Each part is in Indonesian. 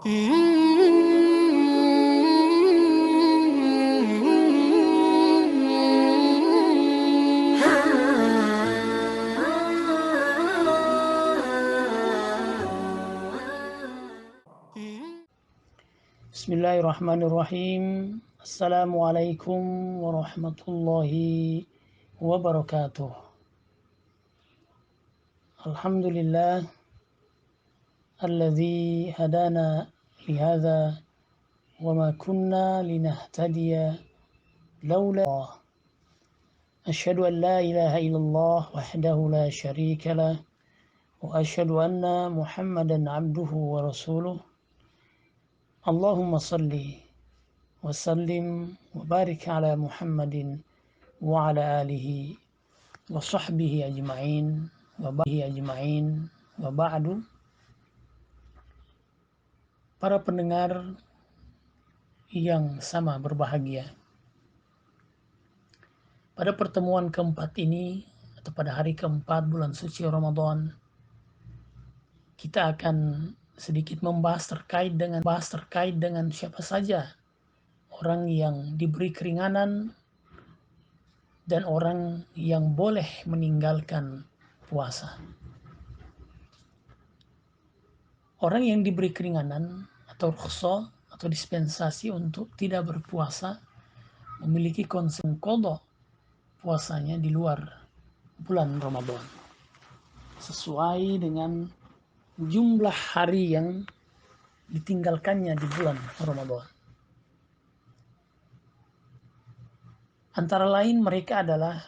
Bismillahirrahmanirrahim. Assalamualaikum warahmatullahi wabarakatuh. Alhamdulillah alladzi hadana lihadza wa ma kunna linahtadiya laula Allah. Asyhadu an la ilaha illallah wahdahu la syarika lah wa asyhadu anna Muhammadan abduhu wa rasuluh. Allahumma salli wa sallim wa barik ala Muhammadin wa ala alihi wa sahbihi ajma'in wa ba'du. Para pendengar yang sama berbahagia, pada pertemuan keempat ini atau pada hari keempat bulan suci Ramadan, kita akan sedikit membahas terkait dengan siapa saja orang yang diberi keringanan dan orang yang boleh meninggalkan puasa. Orang yang diberi keringanan atau rukhsah atau dispensasi untuk tidak berpuasa memiliki konsekuensi qadha puasanya di luar bulan Ramadan sesuai dengan jumlah hari yang ditinggalkannya di bulan Ramadan. Antara lain mereka adalah: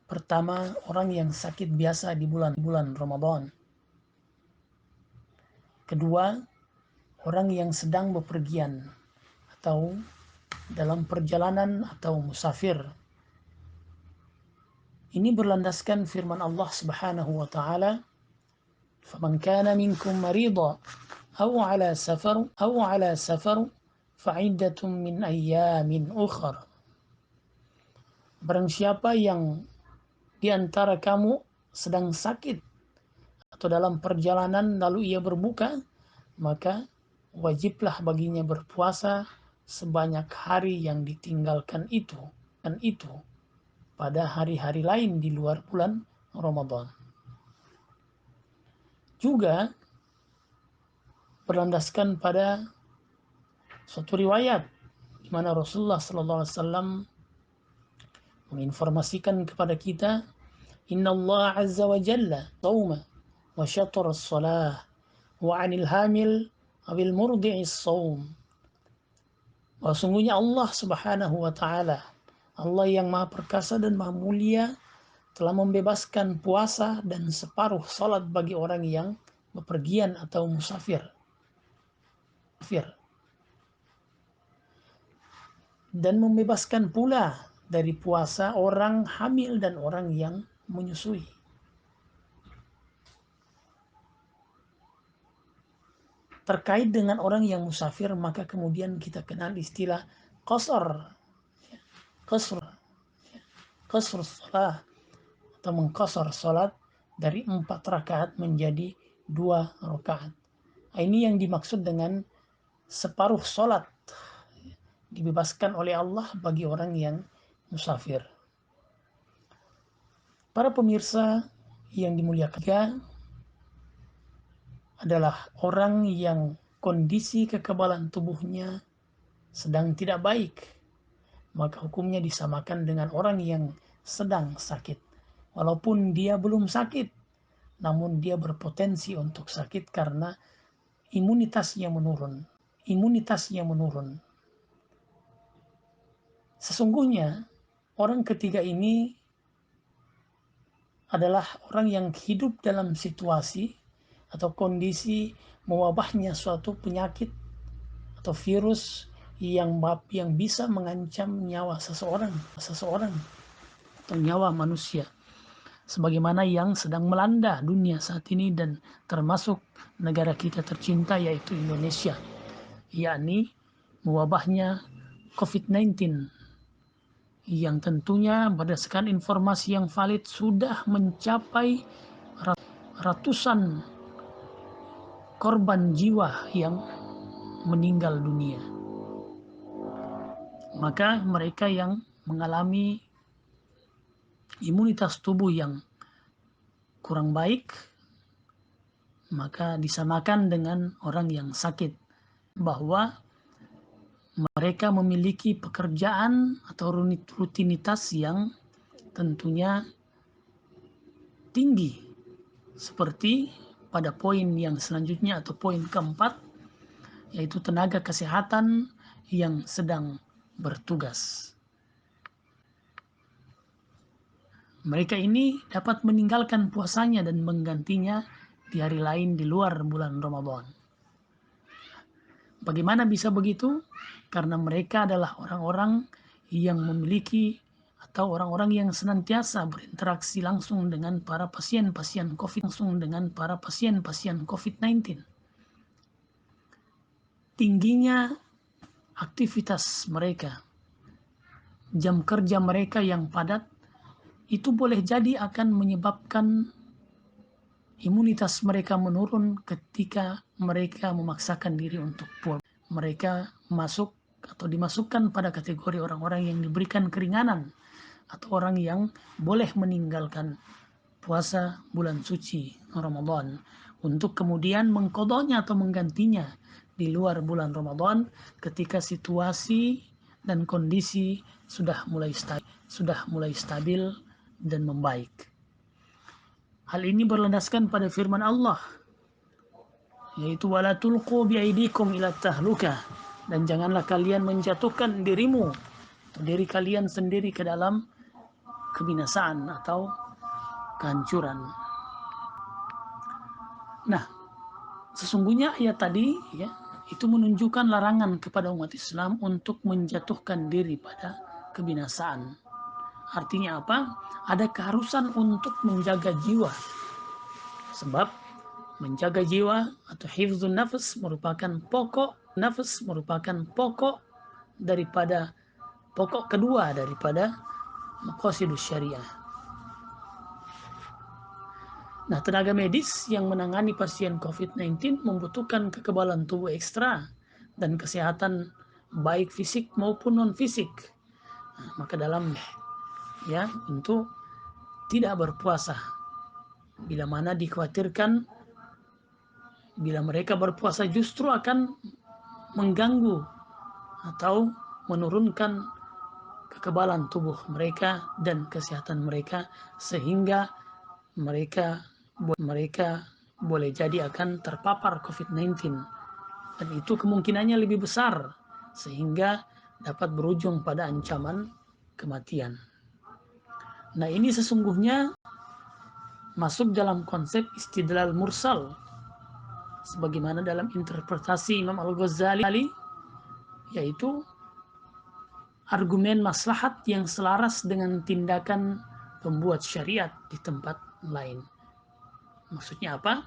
pertama, orang yang sakit biasa di bulan Ramadan. Kedua, orang yang sedang bepergian atau dalam perjalanan atau musafir. Ini berlandaskan firman Allah Subhanahu wa taala, "Faman kana minkum marida aw ala safar fa'iddatun min ayyamin ukhra." Barang siapa yang di antara kamu sedang sakit atau dalam perjalanan lalu ia berbuka, maka wajiblah baginya berpuasa sebanyak hari yang ditinggalkan itu pada hari-hari lain di luar bulan Ramadan. Juga berlandaskan pada suatu riwayat di mana Rasulullah SAW menginformasikan kepada kita, "Inna Allah azza wa jalla shauma wa syatara as-salah wa 'anil hamil awil murdi'is shaum." Bahwa sungguhnya Allah Subhanahu wa taala, Allah yang Maha Perkasa dan Maha Mulia, telah membebaskan puasa dan separuh salat bagi orang yang bepergian atau musafir. Dan membebaskan pula dari puasa orang hamil dan orang yang menyusui. Terkait dengan orang yang musafir, maka kemudian kita kenal istilah qasar salat atau mengqasar salat dari 4 rakaat menjadi 2 rakaat. Ini yang dimaksud dengan separuh salat dibebaskan oleh Allah bagi orang yang musafir. Para pemirsa yang dimuliakan, adalah orang yang kondisi kekebalan tubuhnya sedang tidak baik, maka hukumnya disamakan dengan orang yang sedang sakit. Walaupun dia belum sakit, namun dia berpotensi untuk sakit karena imunitasnya menurun. Sesungguhnya orang ketiga ini adalah orang yang hidup dalam situasi atau kondisi mewabahnya suatu penyakit atau virus yang bisa mengancam nyawa seseorang atau nyawa manusia, sebagaimana yang sedang melanda dunia saat ini dan termasuk negara kita tercinta yaitu Indonesia, yakni mewabahnya COVID-19 yang tentunya berdasarkan informasi yang valid sudah mencapai ratusan korban jiwa yang meninggal dunia. Maka mereka yang mengalami imunitas tubuh yang kurang baik, maka disamakan dengan orang yang sakit, bahwa mereka memiliki pekerjaan atau rutinitas yang tentunya tinggi, seperti pada poin yang selanjutnya atau poin keempat, yaitu tenaga kesehatan yang sedang bertugas. Mereka ini dapat meninggalkan puasanya dan menggantinya di hari lain di luar bulan Ramadan. Bagaimana bisa begitu? Karena mereka adalah orang-orang yang memiliki atau orang-orang yang senantiasa berinteraksi langsung dengan para pasien-pasien COVID-19. Tingginya aktivitas mereka, jam kerja mereka yang padat, itu boleh jadi akan menyebabkan imunitas mereka menurun ketika mereka memaksakan diri untuk puasa. Mereka masuk atau dimasukkan pada kategori orang-orang yang diberikan keringanan atau orang yang boleh meninggalkan puasa bulan suci Ramadan untuk kemudian mengqadanya atau menggantinya di luar bulan Ramadan ketika situasi dan kondisi sudah mulai stabil dan membaik. Hal ini berlandaskan pada firman Allah, yaitu wala tulqu biaidikum ila tahlukah, dan janganlah kalian menjatuhkan dirimu atau diri kalian sendiri ke dalam kebinasaan atau kehancuran. Nah, sesungguhnya ayat tadi itu menunjukkan larangan kepada umat Islam untuk menjatuhkan diri pada kebinasaan. Artinya apa? Ada keharusan untuk menjaga jiwa. Sebab menjaga jiwa atau hifdzun nafas merupakan pokok kedua daripada maqasidus syariah. Nah, tenaga medis yang menangani pasien COVID-19 membutuhkan kekebalan tubuh ekstra dan kesehatan baik fisik maupun non-fisik. Nah, maka dalam untuk tidak berpuasa, bila mana dikhawatirkan bila mereka berpuasa justru akan mengganggu atau menurunkan kekebalan tubuh mereka dan kesehatan mereka, sehingga mereka boleh jadi akan terpapar COVID-19, dan itu kemungkinannya lebih besar sehingga dapat berujung pada ancaman kematian. Nah, ini sesungguhnya masuk dalam konsep istidlal mursal sebagaimana dalam interpretasi Imam Al-Ghazali, yaitu argumen maslahat yang selaras dengan tindakan pembuat syariat di tempat lain. Maksudnya apa?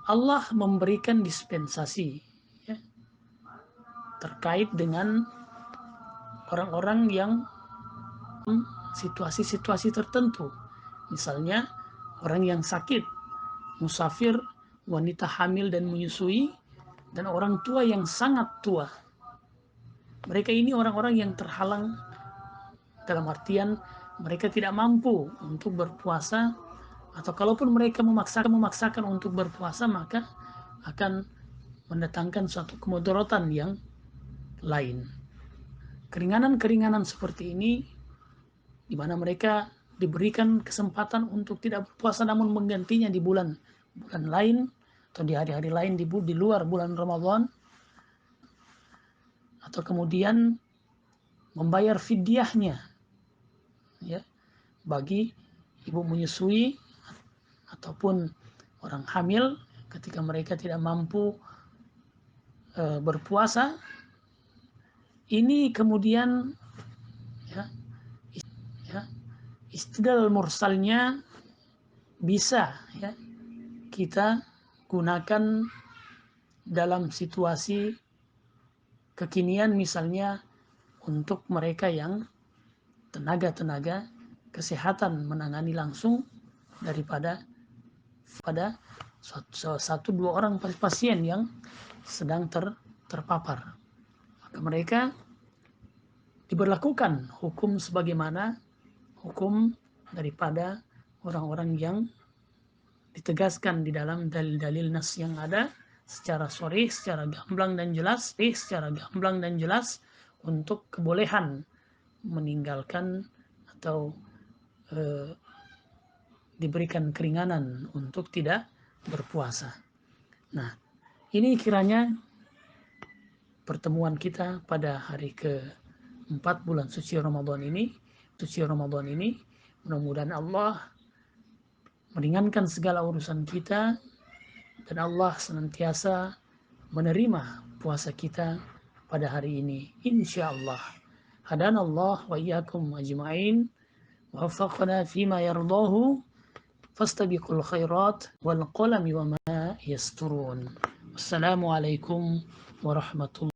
Allah memberikan dispensasi terkait dengan orang-orang yang situasi-situasi tertentu. Misalnya orang yang sakit, musafir, wanita hamil dan menyusui, dan orang tua yang sangat tua. Mereka ini orang-orang yang terhalang, dalam artian mereka tidak mampu untuk berpuasa, atau kalaupun mereka memaksakan untuk berpuasa, maka akan mendatangkan suatu kemudaratan yang lain. Keringanan-keringanan seperti ini, di mana mereka diberikan kesempatan untuk tidak berpuasa namun menggantinya di bulan lain atau di hari-hari lain di luar bulan Ramadan, atau kemudian membayar fidyahnya bagi ibu menyusui ataupun orang hamil ketika mereka tidak mampu berpuasa. Ini kemudian istidlal mursalnya bisa kita gunakan dalam situasi kekinian, misalnya untuk mereka yang tenaga kesehatan menangani langsung daripada pada satu dua orang pasien yang sedang terpapar. Maka mereka diberlakukan hukum sebagaimana hukum daripada orang-orang yang ditegaskan di dalam dalil-dalil nas yang ada secara sharih, secara gamblang dan jelas untuk kebolehan meninggalkan atau diberikan keringanan untuk tidak berpuasa. Nah, ini kiranya pertemuan kita pada hari ke-4 bulan suci Ramadan ini. Mudah-mudahan Allah meringankan segala urusan kita dan Allah senantiasa menerima puasa kita pada hari ini, insyaallah. Hadanallah wa iyyakum ajma'in wa waffaqna fima yardahu fastabiqul khairat wal qalami wa ma yasturun. Wassalamualaikum warahmatullahi